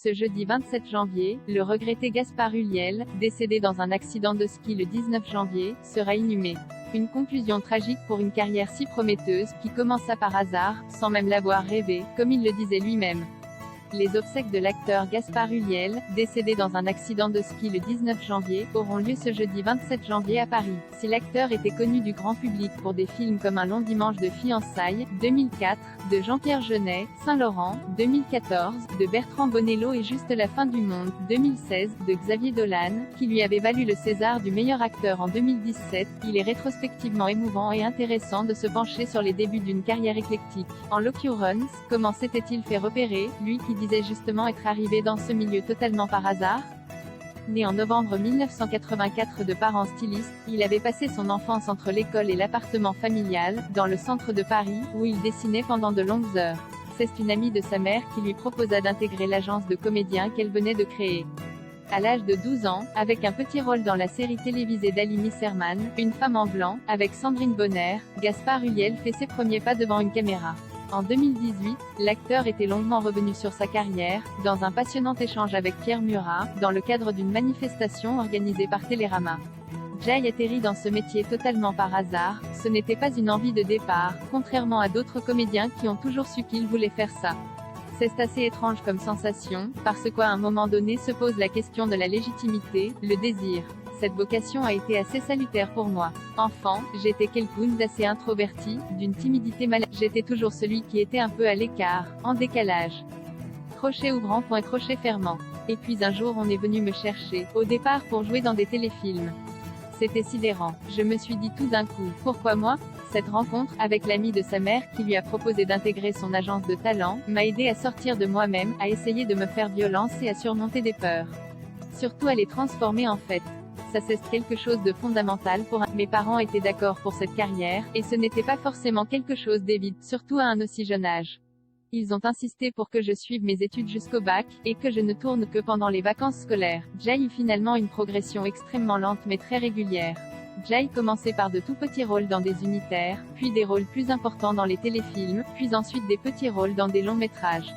Ce jeudi 27 janvier, le regretté Gaspard Ulliel, décédé dans un accident de ski le 19 janvier, sera inhumé. Une conclusion tragique pour une carrière si prometteuse, qui commença par hasard, sans même l'avoir rêvé, comme il le disait lui-même. Les obsèques de l'acteur Gaspard Ulliel, décédé dans un accident de ski le 19 janvier, auront lieu ce jeudi 27 janvier à Paris. Si l'acteur était connu du grand public pour des films comme Un long dimanche de fiançailles, 2004, de Jean-Pierre Jeunet, Saint-Laurent, 2014, de Bertrand Bonello et Juste la fin du monde, 2016, de Xavier Dolan, qui lui avait valu le César du meilleur acteur en 2017, il est rétrospectivement émouvant et intéressant de se pencher sur les débuts d'une carrière éclectique. En l'occurrence, comment s'était-il fait repérer, lui qui disait justement être arrivé dans ce milieu totalement par hasard? Né en novembre 1984 de parents stylistes, il avait passé son enfance entre l'école et l'appartement familial, dans le centre de Paris, où il dessinait pendant de longues heures. C'est une amie de sa mère qui lui proposa d'intégrer l'agence de comédiens qu'elle venait de créer. À l'âge de 12 ans, avec un petit rôle dans la série télévisée d'Ali Serman, Une femme en blanc, avec Sandrine Bonner, Gaspard Ulliel fait ses premiers pas devant une caméra. En 2018, l'acteur était longuement revenu sur sa carrière, dans un passionnant échange avec Pierre Murat, dans le cadre d'une manifestation organisée par Télérama. Jay atterrit dans ce métier totalement par hasard, ce n'était pas une envie de départ, contrairement à d'autres comédiens qui ont toujours su qu'ils voulaient faire ça. C'est assez étrange comme sensation, parce qu'à un moment donné se pose la question de la légitimité, le désir. Cette vocation a été assez salutaire pour moi. Enfant, j'étais quelqu'un d'assez introverti, d'une timidité malade. J'étais toujours celui qui était un peu à l'écart, en décalage. Crochet ouvrant, point crochet fermant. Et puis un jour on est venu me chercher, au départ pour jouer dans des téléfilms. C'était sidérant. Je me suis dit tout d'un coup, pourquoi moi? Cette rencontre, avec l'ami de sa mère qui lui a proposé d'intégrer son agence de talent, m'a aidé à sortir de moi-même, à essayer de me faire violence et à surmonter des peurs. Surtout à les transformer en fait. Ça c'est quelque chose de fondamental pour un... Mes parents étaient d'accord pour cette carrière, et ce n'était pas forcément quelque chose d'évident, surtout à un aussi jeune âge. Ils ont insisté pour que je suive mes études jusqu'au bac, et que je ne tourne que pendant les vacances scolaires. Jay eut finalement une progression extrêmement lente mais très régulière. Jay commençait par de tout petits rôles dans des unitaires, puis des rôles plus importants dans les téléfilms, puis ensuite des petits rôles dans des longs métrages.